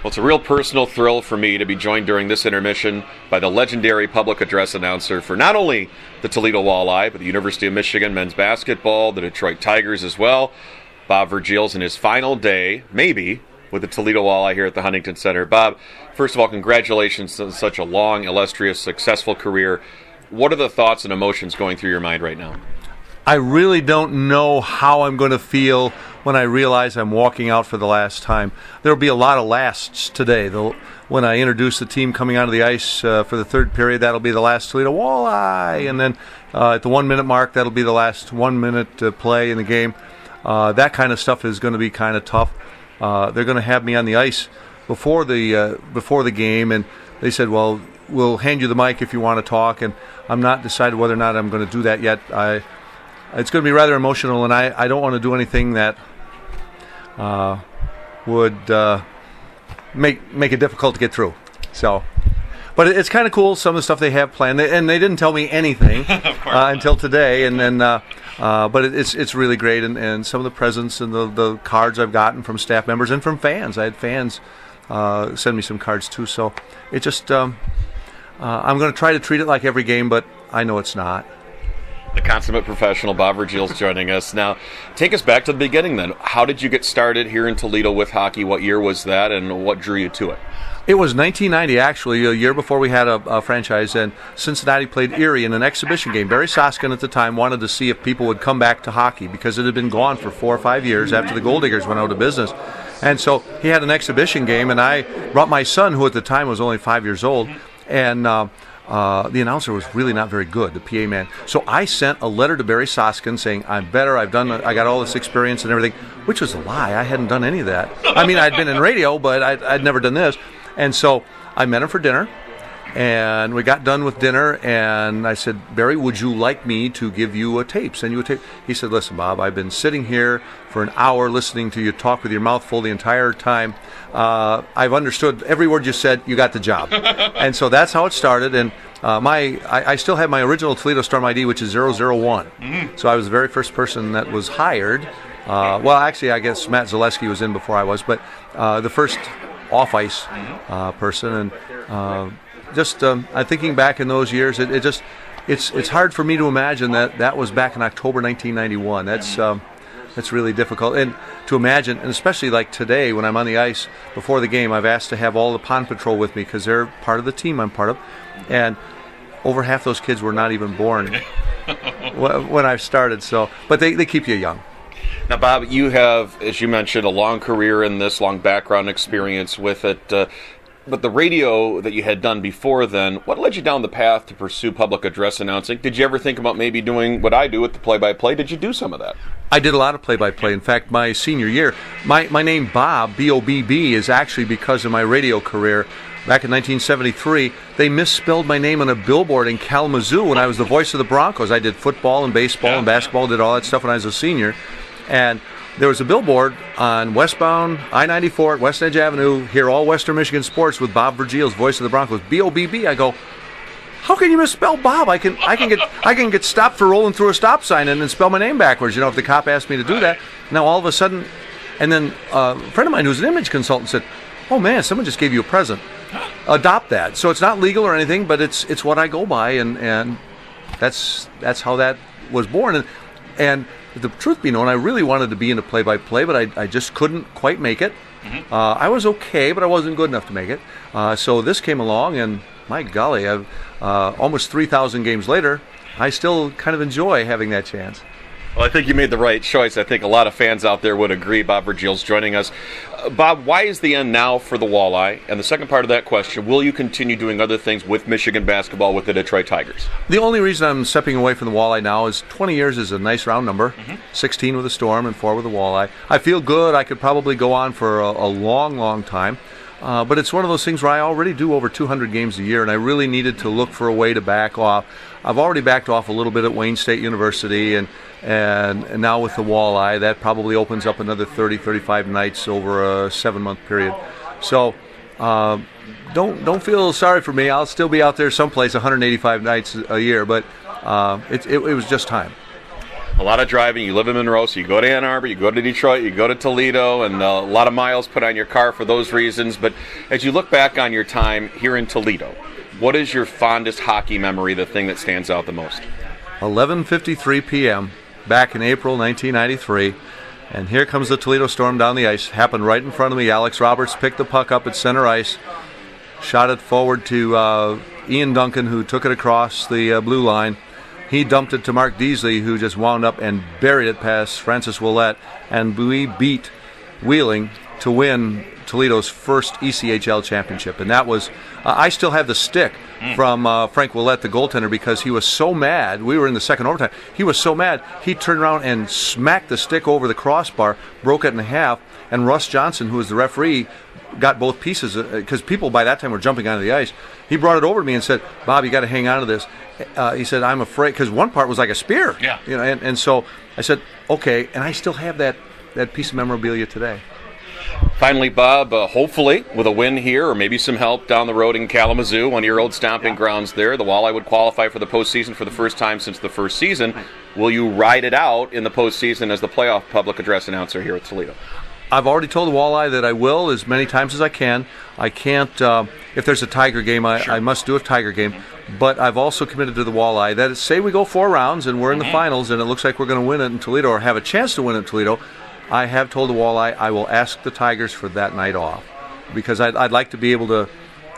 Well, it's a real personal thrill for me to be joined during this intermission by the legendary public address announcer for not only the Toledo Walleye, but the University of Michigan men's basketball, the Detroit Tigers as well. Bobb Vergiels in his final day, maybe, with the Toledo Walleye here at the Huntington Center. Bob, first of all, congratulations on such a long, illustrious, successful career. What are the thoughts and emotions going through your mind right now? I really don't know how I'm going to feel when I realize I'm walking out for the last time. There will be a lot of lasts today. When I introduce the team coming onto the ice for the third period, that'll be the last Toledo Walleye. And then at the 1 minute mark, that'll be the last 1 minute play in the game. That kind of stuff is going to be kind of tough. They're going to have me on the ice before the game, and they said, well, we'll hand you the mic if you want to talk. And I'm not decided whether or not I'm going to do that yet. It's going to be rather emotional, and I don't want to do anything that would make it difficult to get through. So, but it's kind of cool, some of the stuff they have planned, and they didn't tell me anything until today. And then, but it's really great, and some of the presents and the cards I've gotten from staff members and from fans. I had fans send me some cards too. So it just I'm going to try to treat it like every game, but I know it's not. The consummate professional, Bobb Vergiels, joining us. Now, take us back to the beginning then. How did you get started here in Toledo with hockey? What year was that, and what drew you to it? It was 1990, actually, a year before we had a franchise, and Cincinnati played Erie in an exhibition game. Barry Soskin at the time wanted to see if people would come back to hockey because it had been gone for 4 or 5 years after the Gold Diggers went out of business. And so he had an exhibition game, and I brought my son, who at the time was only 5 years old, and the announcer was really not very good, the PA man. So I sent a letter to Barry Soskin saying, I'm better, I got all this experience and everything, which was a lie. I hadn't done any of that. I mean, I'd been in radio, but I'd never done this. And so I met him for dinner, and we got done with dinner, and I said, Barry, would you like me to give you a tape, send you a tape? He said, listen, Bob, I've been sitting here for an hour listening to you talk with your mouth full the entire time. I've understood every word you said. You got the job. And so that's how it started. And I still have my original Toledo Storm ID, which is 001. Mm-hmm. So I was the very first person that was hired. Well, actually, I guess Matt Zaleski was in before I was, but the first off-ice person. And I'm thinking back in those years, it's hard for me to imagine that was back in October 1991. That's really difficult, and to imagine, and especially like today when I'm on the ice before the game, I've asked to have all the pond patrol with me because they're part of the team I'm part of, and over half those kids were not even born when I started. So, but they keep you young. Now, Bob, you have, as you mentioned, a long career in this, long background experience with it. But the radio that you had done before then, what led you down the path to pursue public address announcing? Did you ever think about maybe doing what I do with the play-by-play? Did you do some of that? I did a lot of play-by-play. In fact, my senior year, my name Bob, B-O-B-B, is actually because of my radio career. Back in 1973, they misspelled my name on a billboard in Kalamazoo when I was the voice of the Broncos. I did football and baseball and basketball, did all that stuff when I was a senior. And there was a billboard on westbound I-94 at West Edge Avenue, here all Western Michigan sports with Bobb Vergiels, voice of the Broncos, B-O-B-B. I go, how can you misspell Bob? I can get stopped for rolling through a stop sign and then spell my name backwards. You know, if the cop asked me to do that. Now all of a sudden, and then a friend of mine who's an image consultant said, oh man, someone just gave you a present. Adopt that. So it's not legal or anything, but it's what I go by, and that's how that was born. And the truth be known, I really wanted to be into play-by-play, but I just couldn't quite make it. Mm-hmm. I was okay, but I wasn't good enough to make it. So this came along, and my golly, I've almost 3,000 games later, I still kind of enjoy having that chance. Well, I think you made the right choice. I think a lot of fans out there would agree. Bobb Vergiels joining us. Bob, why is the end now for the Walleye? And the second part of that question, will you continue doing other things with Michigan basketball with the Detroit Tigers? The only reason I'm stepping away from the Walleye now is 20 years is a nice round number. Mm-hmm. 16 with the Storm and 4 with the Walleye. I feel good. I could probably go on for a long, long time. But it's one of those things where I already do over 200 games a year, and I really needed to look for a way to back off. I've already backed off a little bit at Wayne State University, and now with the Walleye, that probably opens up another 30, 35 nights over a 7-month period. So don't feel sorry for me. I'll still be out there someplace 185 nights a year, but it was just time. A lot of driving. You live in Monroe, so you go to Ann Arbor, you go to Detroit, you go to Toledo, and a lot of miles put on your car for those reasons. But as you look back on your time here in Toledo, what is your fondest hockey memory, the thing that stands out the most? 11:53 p.m. back in April 1993, and here comes the Toledo Storm down the ice. Happened right in front of me. Alex Roberts picked the puck up at center ice, shot it forward to Ian Duncan, who took it across the blue line. He dumped it to Mark Deasley, who just wound up and buried it past Francis Willett, and we beat Wheeling to win Toledo's first ECHL championship. And that was, I still have the stick from Frank Willett, the goaltender, because he was so mad. We were in the second overtime. He was so mad, he turned around and smacked the stick over the crossbar, broke it in half, and Russ Johnson, who was the referee, got both pieces, because people by that time were jumping onto the ice. He brought it over to me and said, "Bob, you got to hang on to this." He said, "I'm afraid," because one part was like a spear. Yeah. You know, and so I said, "Okay," and I still have that piece of memorabilia today. Finally, Bob, hopefully with a win here or maybe some help down the road in Kalamazoo, one of your old stomping grounds there, the Walleye would qualify for the postseason for the first time since the first season. Will you ride it out in the postseason as the playoff public address announcer here at Toledo? I've already told the Walleye that I will as many times as I can. I can't, if there's a Tiger game, I must do a Tiger game. But I've also committed to the Walleye that say we go 4 rounds and we're in the finals and it looks like we're going to win it in Toledo or have a chance to win it in Toledo, I have told the Walleye I will ask the Tigers for that night off, because I'd like to be able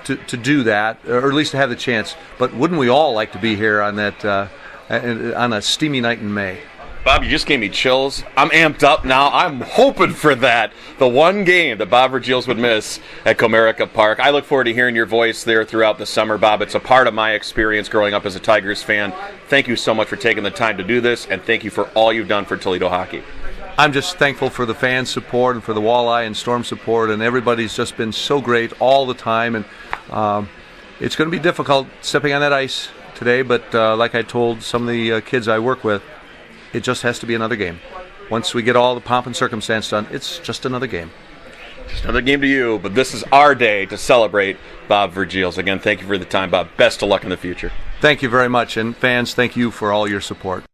to do that, or at least to have the chance. But wouldn't we all like to be here on that on a steamy night in May? Bob, you just gave me chills. I'm amped up now. I'm hoping for that. The one game that Bobb Vergiels would miss at Comerica Park. I look forward to hearing your voice there throughout the summer, Bob. It's a part of my experience growing up as a Tigers fan. Thank you so much for taking the time to do this, and thank you for all you've done for Toledo hockey. I'm just thankful for the fans' support and for the Walleye and Storm support, and everybody's just been so great all the time. And it's going to be difficult stepping on that ice today, but like I told some of the kids I work with, it just has to be another game. Once we get all the pomp and circumstance done, it's just another game. Just another game to you, but this is our day to celebrate Bobb Vergiels. Again, thank you for the time, Bob. Best of luck in the future. Thank you very much, and fans, thank you for all your support.